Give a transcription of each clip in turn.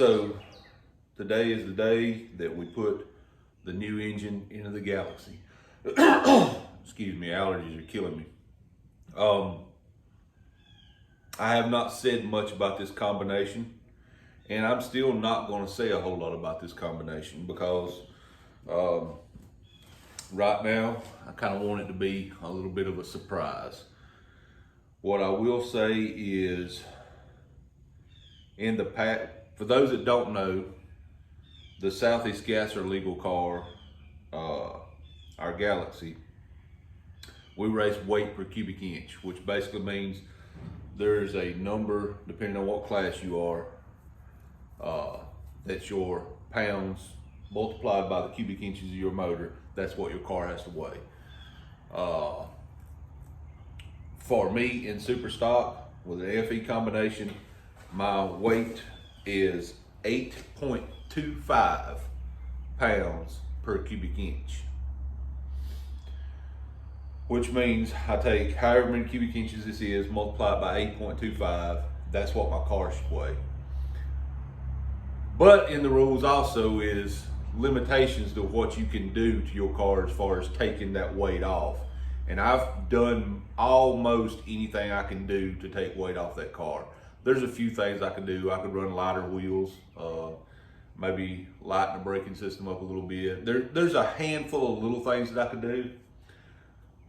So today is the day that we put the new engine into the Galaxie. Excuse me, allergies are killing me. I have not said much about this combination, and I'm still not going to say a whole lot about this combination because right now I kind of want it to be a little bit of a surprise. What I will say is, in the past, for those that don't know, the Southeast Gas or legal car, our Galaxie, we race weight per cubic inch, which basically means there's a number, depending on what class you are, that's your pounds multiplied by the cubic inches of your motor. That's what your car has to weigh. For me in super stock with an FE combination, my weight is 8.25 pounds per cubic inch, which means I take however many cubic inches this is, multiply it by 8.25. That's what my car should weigh. But in the rules also is limitations to what you can do to your car as far as taking that weight off. And I've done almost anything I can do to take weight off that car. There's a few things I can do. I could run lighter wheels, maybe lighten the braking system up a little bit. There's a handful of little things that I could do,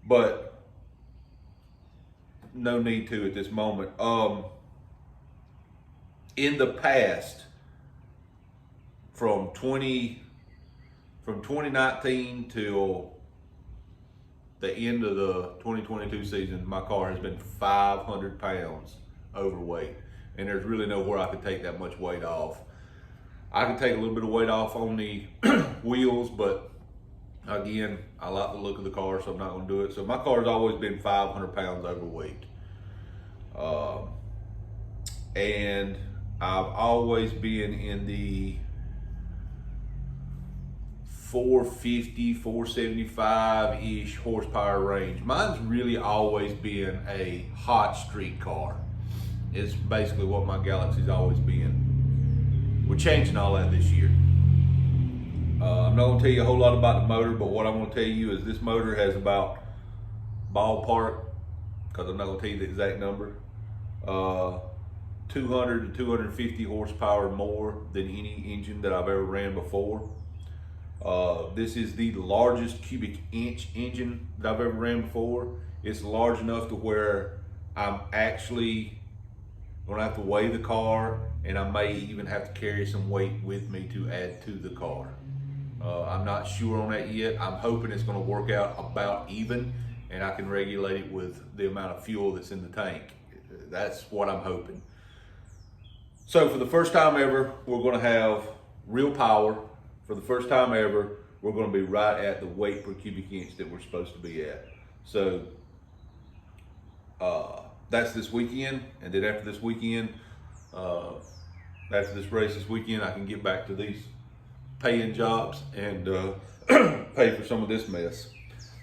but no need to at this moment. In the past, from 2019 till the end of the 2022 season, my car has been 500 pounds overweight, and there's really nowhere I could take that much weight off. I can take a little bit of weight off on the wheels, but again, I like the look of the car, so I'm not going to do it. So my car has always been 500 pounds overweight, and I've always been in the 450, 475-ish horsepower range. Mine's really always been a hot street car. It's basically what my Galaxie's always been. We're changing all that this year. I'm not gonna tell you a whole lot about the motor, but what I'm gonna tell you is this motor has about, ballpark, because I'm not gonna tell you the exact number, 200 to 250 horsepower more than any engine that I've ever ran before. This is the largest cubic inch engine that I've ever ran before. It's large enough to where I'm actually gonna have to weigh the car, and I may even have to carry some weight with me to add to the car. I'm not sure on that yet. I'm hoping it's gonna work out about even, and I can regulate it with the amount of fuel that's in the tank. That's what I'm hoping. So for the first time ever, we're gonna have real power. For the first time ever, we're going to be right at the weight per cubic inch that we're supposed to be at. So that's this weekend, and then after this weekend, after this race this weekend, I can get back to these paying jobs and pay for some of this mess.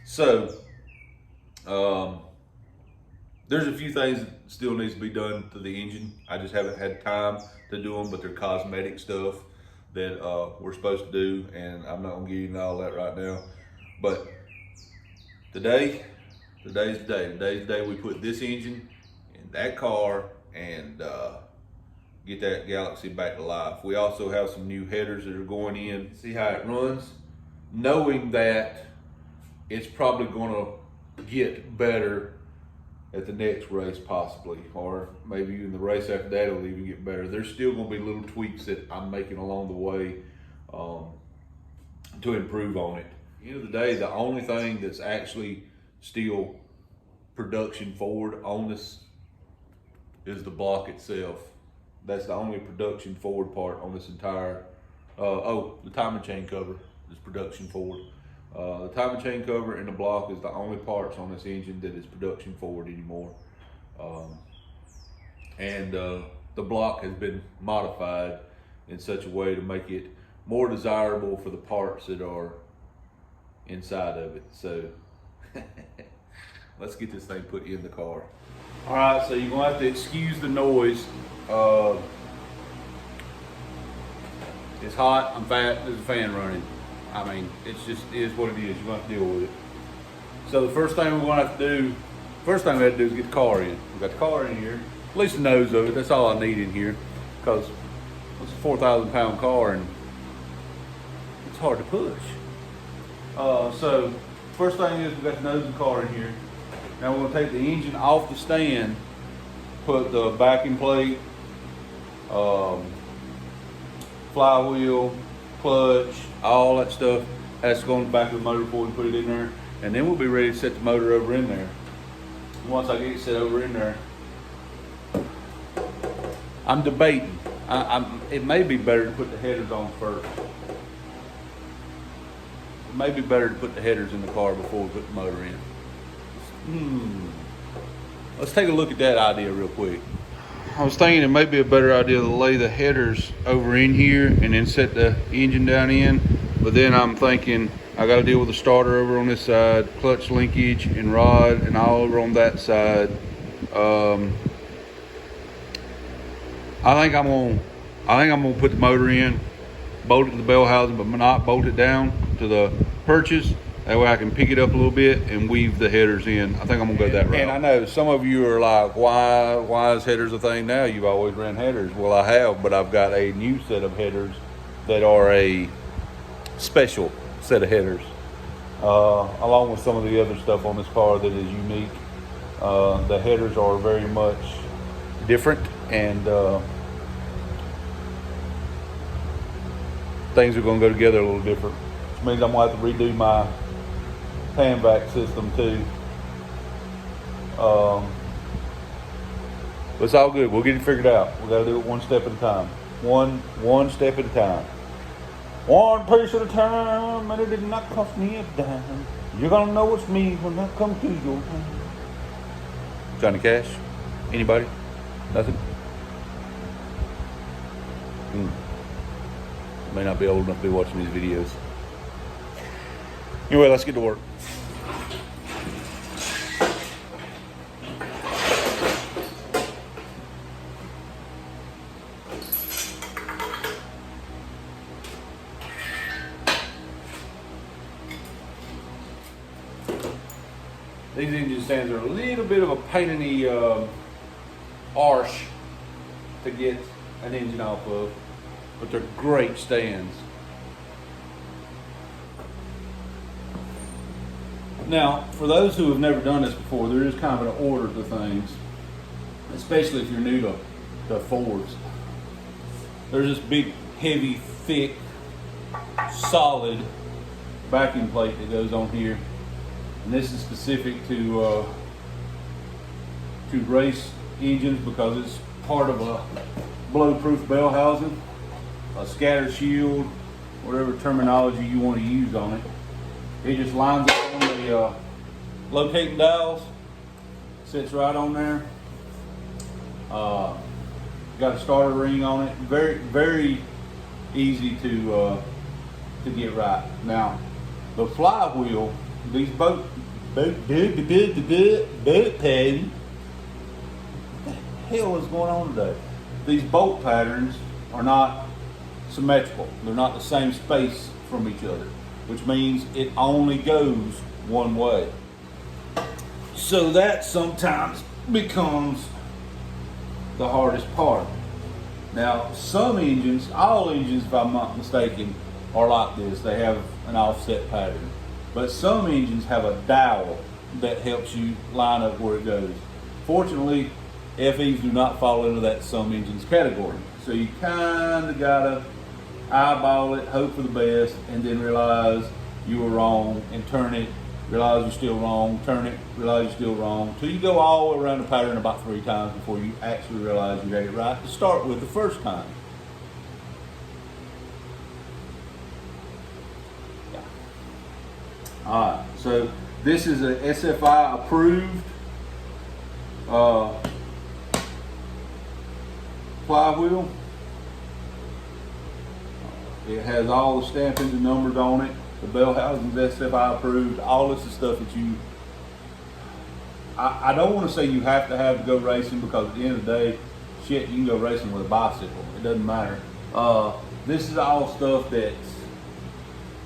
So there's a few things that still needs to be done to the engine. I just haven't had time to do them, but they're cosmetic stuff that we're supposed to do, and I'm not gonna get into all that right now. But today's the day. Today's the day we put this engine in that car and get that Galaxie back to life. We also have some new headers that are going in. See how it runs, knowing that it's probably gonna get better at the next race possibly, or maybe even the race after that it'll even get better. There's still gonna be little tweaks that I'm making along the way to improve on it. At the end of the day, the only thing that's actually still production forward on this is the block itself. That's the only production forward part on this entire, the timing chain cover is production forward. The timing chain cover and the block is the only parts on this engine that is production forward anymore. The block has been modified in such a way to make it more desirable for the parts that are inside of it. So let's get this thing put in the car. All right, so you're gonna have to excuse the noise. It's hot, I'm fat, there's a fan running. I mean, it's just, it is what it is. You're gonna have to deal with it. So the first thing we're gonna have to do, first thing we have to do is get the car in. We've got the car in here, at least the nose of it, that's all I need in here, because it's a 4,000 pound car and it's hard to push. So first thing is we've got the nose of the car in here. Now we're gonna take the engine off the stand, put the backing plate, flywheel, clutch, all that stuff has to go on the back of the motor before we put it in there, and then we'll be ready to set the motor over in there. Once I get it set over in there, I'm debating. It may be better to put the headers on first. It may be better to put the headers in the car before we put the motor in. Let's take a look at that idea real quick. I was thinking it may be a better idea to lay the headers over in here and then set the engine down in, but then I'm thinking I got to deal with the starter over on this side, clutch linkage and rod and all over on that side. I think I'm gonna put the motor in, bolt it to the bell housing, but not bolt it down to the perches. That way I can pick it up a little bit and weave the headers in. I think I'm gonna go that route. And I know some of you are like, why is headers a thing now? You've always ran headers. Well, I have, but I've got a new set of headers that are a special set of headers, along with some of the other stuff on this car that is unique. The headers are very much different, and things are gonna go together a little different, which means I'm gonna have to redo my pan vac system too. But it's all good. We'll get it figured out. We gotta do it one step at a time. One step at a time. One piece at a time, and it did not cost me a dime. You're gonna know it's me when I come to your time. Johnny Cash? Anybody? Nothing? May not be old enough to be watching these videos. Anyway, let's get to work. These engine stands are a little bit of a pain in the arse to get an engine off of, but they're great stands. Now, for those who have never done this before, there is kind of an order to things, especially if you're new to Fords. There's this big, heavy, thick, solid backing plate that goes on here. And this is specific to race engines because it's part of a blow-proof bell housing, a scatter shield, whatever terminology you want to use on it. It just lines up on the locating dials, sits right on there. Got a starter ring on it. Very, very easy to get right. Now, the flywheel. These boat pads. What the hell is going on today? These bolt patterns are not symmetrical. They're not the same space from each other, which means it only goes one way. So that sometimes becomes the hardest part. Now, some engines, all engines, if I'm not mistaken, are like this. They have an offset pattern. But some engines have a dowel that helps you line up where it goes. Fortunately, FEs do not fall into that some engines category. So you kind of gotta eyeball it, hope for the best, and then realize you were wrong and turn it, realize you're still wrong, turn it, realize you're still wrong, till you go all the way around the pattern about 3 times before you actually realize you got it right to start with the first time. Alright, so this is a SFI approved flywheel. It has all the stampings and numbers on it. The bell housing's SFI approved. All this is stuff that you, I don't want to say you have to go racing, because at the end of the day, shit, you can go racing with a bicycle. It doesn't matter. This is all stuff that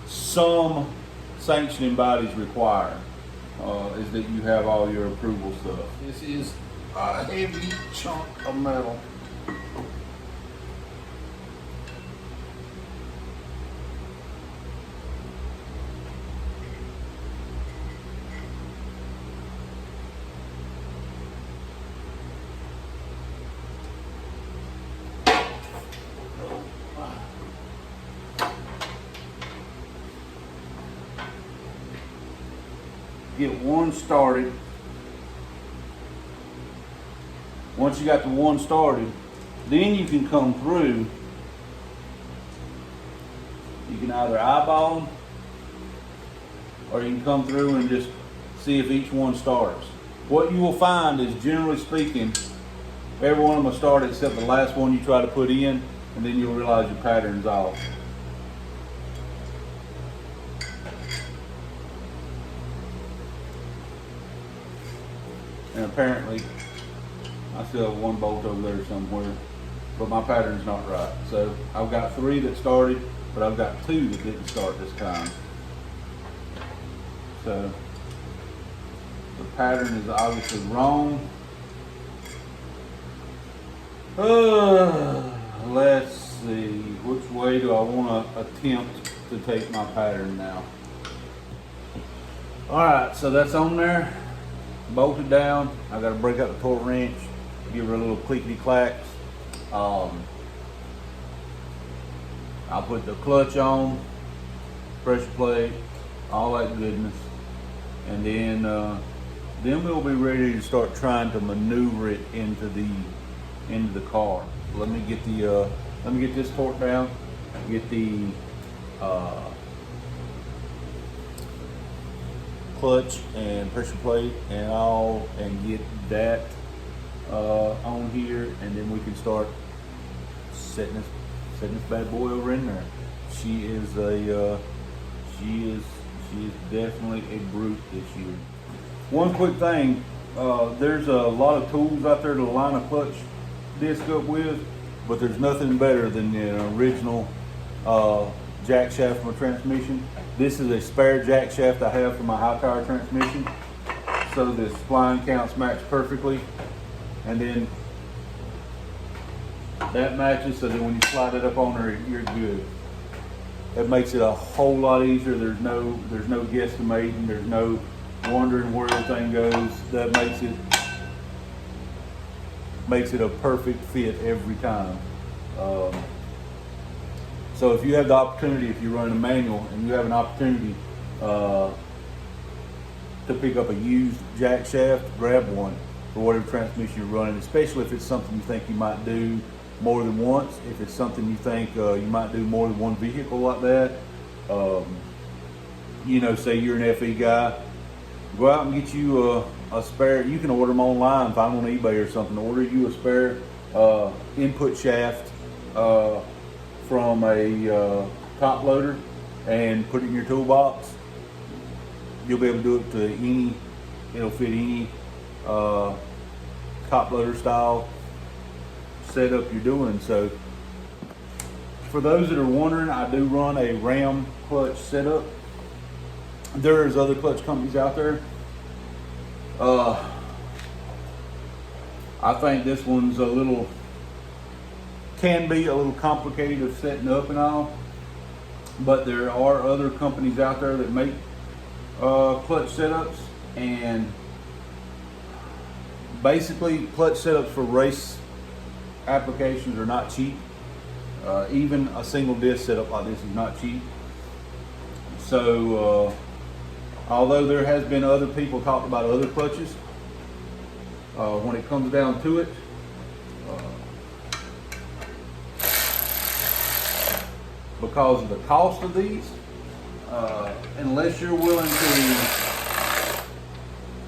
some sanctioning bodies require, is that you have all your approval stuff. This is a heavy chunk of metal. Get one started. Once you got the one started, then you can come through. You can either eyeball them, or you can come through and just see if each one starts. What you will find is, generally speaking, every one of them will start except the last one you try to put in, and then you'll realize your pattern's off. And apparently, I still have one bolt over there somewhere, but my pattern's not right. So I've got 3 that started, but I've got 2 that didn't start this time. So the pattern is obviously wrong. Let's see, which way do I want to attempt to take my pattern now? All right, so that's on there. Bolted down. I got to break out the torque wrench, give her a little clickety clacks. I'll put the clutch on, pressure plate, all that goodness, and then we'll be ready to start trying to maneuver it into the car. Let me get this torque down, get the clutch and pressure plate and get that on here, and then we can start setting this bad boy over in there. She is definitely a brute this year. One quick thing, there's a lot of tools out there to line a clutch disc up with, but there's nothing better than the original jack shaft from a transmission. This is a spare jack shaft I have for my high power transmission, so the spline counts match perfectly, and then that matches, so then when you slide it up on there, you're good. That makes it a whole lot easier. There's no guesstimating, there's no wondering where everything goes. That makes it a perfect fit every time. So if you have the opportunity, if you're running a manual and you have an opportunity to pick up a used jack shaft, grab one for whatever transmission you're running, especially if it's something you think you might do more than once. If it's something you think you might do more than one vehicle like that, say you're an FE guy, go out and get you a spare. You can order them online, find them on eBay or something. Order you a spare input shaft from a top loader and put it in your toolbox. You'll be able to do it to any, it'll fit any top loader style setup you're doing. So for those that are wondering, I do run a ram clutch setup. There's other clutch companies out there. I think this one's can be a little complicated of setting up and all, but there are other companies out there that make clutch setups, and basically clutch setups for race applications are not cheap. Even a single disc setup like this is not cheap. So although there has been other people talk about other clutches, when it comes down to it, because of the cost of these, unless you're willing to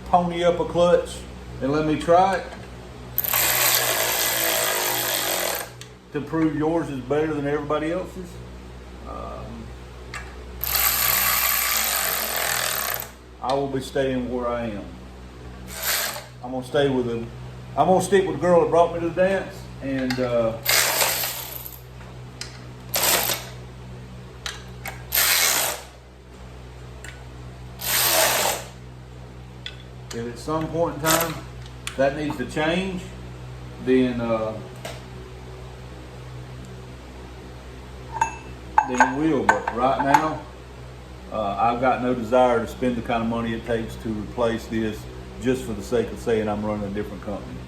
pony up a clutch and let me try it to prove yours is better than everybody else's, I will be staying where I am. I'm gonna stick with the girl that brought me to the dance, and If at some point in time that needs to change, then it will. But right now, I've got no desire to spend the kind of money it takes to replace this just for the sake of saying I'm running a different company.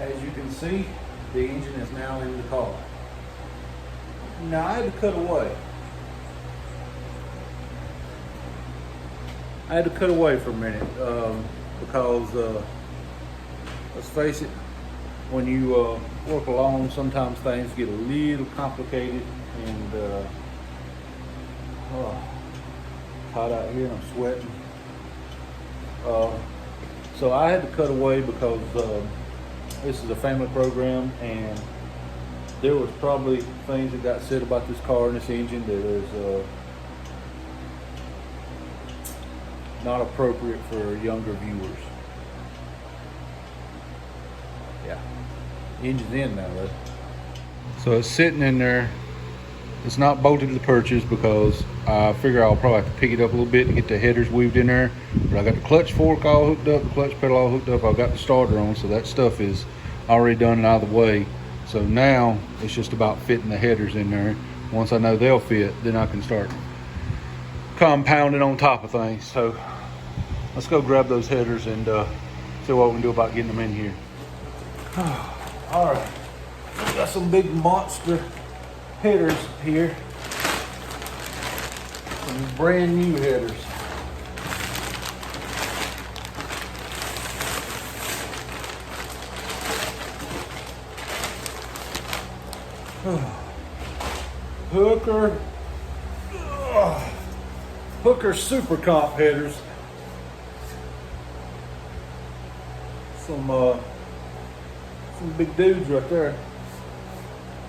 As you can see, the engine is now in the car. Now I had to cut away. I had to cut away for a minute because let's face it, when you work alone, sometimes things get a little complicated and hot out here and I'm sweating. So I had to cut away because this is a family program, and there was probably things that got said about this car and this engine that is not appropriate for younger viewers. Yeah, engine's in now, though. So it's sitting in there. It's not bolted to the purchase because I figure I'll probably have to pick it up a little bit to get the headers weaved in there. But I got the clutch fork all hooked up, the clutch pedal all hooked up. I've got the starter on, so that stuff is already done and out of the way. So now it's just about fitting the headers in there. Once I know they'll fit, then I can start compounding on top of things. So let's go grab those headers and see what we can do about getting them in here. All right, we got some big monster headers here. Some brand new headers. Hooker Super Comp headers. Some big dudes right there.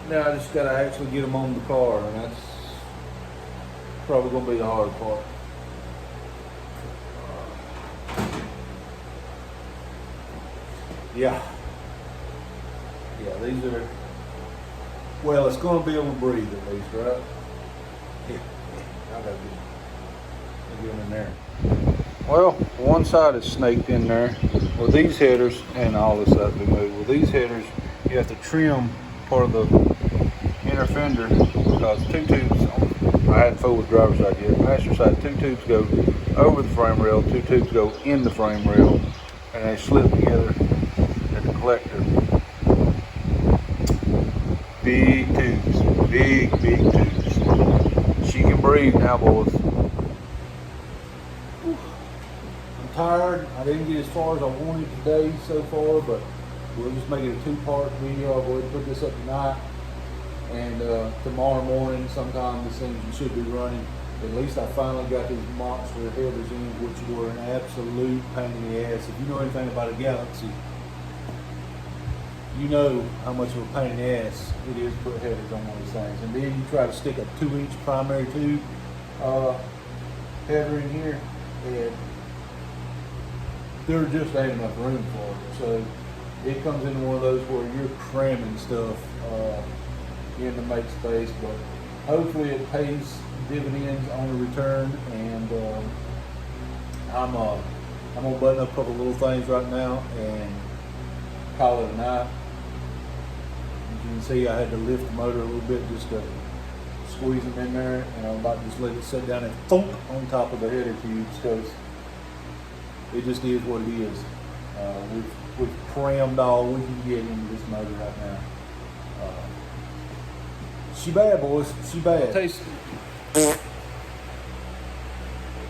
Now I just gotta actually get them on the car, and that's probably gonna be the hard part. Yeah, these are, well, it's gonna be able to breathe at least, right? Yeah, I gotta get them in there. Well, one side is snaked in there. Well, these headers, and all this stuff we move. Well, these headers, you have to trim part of the inner fender because two tubes, I hadn't fooled with driver's side yet. Passenger side, two tubes go over the frame rail, two tubes go in the frame rail, and they slip together at the collector. Big tubes, big tubes. She can breathe now, boys. I'm tired. I didn't get as far as I wanted today so far, but we'll just make it a two-part video. I'll go ahead and put this up tonight, and tomorrow morning sometime this engine should be running. At least I finally got these monster headers in, which were an absolute pain in the ass. If you know anything about a Galaxie, you know how much of a pain in the ass it is to put headers on one of these things. And then you try to stick a 2-inch primary tube header in here, and there just ain't enough room for it. So it comes into one of those where you're cramming stuff in to make space, but hopefully it pays dividends on the return. And I'm gonna button up a couple little things right now and call it a night. As you can see, I had to lift the motor a little bit just to squeeze them in there, and I'm about to just let it sit down and thump on top of the header tubes, because it just is what it is. We've crammed all we can get into this motor right now. She bad, boys. She bad. Taste.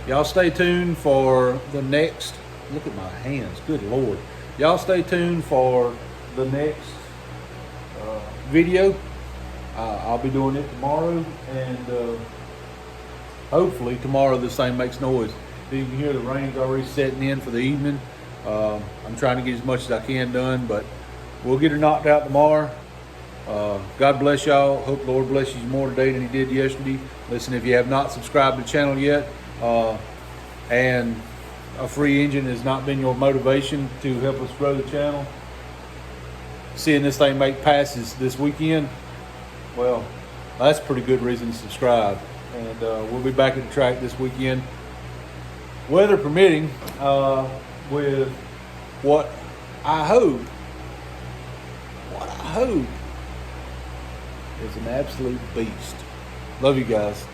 Y'all stay tuned for the next. Look at my hands. Good Lord. Y'all stay tuned for the next video. I'll be doing it tomorrow, and hopefully tomorrow this thing makes noise. You can hear the rain's already setting in for the evening. I'm trying to get as much as I can done, but we'll get her knocked out tomorrow. God bless y'all. Hope the Lord blesses you more today than he did yesterday. Listen, if you have not subscribed to the channel yet, and a free engine has not been your motivation to help us grow the channel, seeing this thing make passes this weekend, well, that's a pretty good reason to subscribe. And we'll be back at the track this weekend, weather permitting, with what I hope is an absolute beast. Love you guys.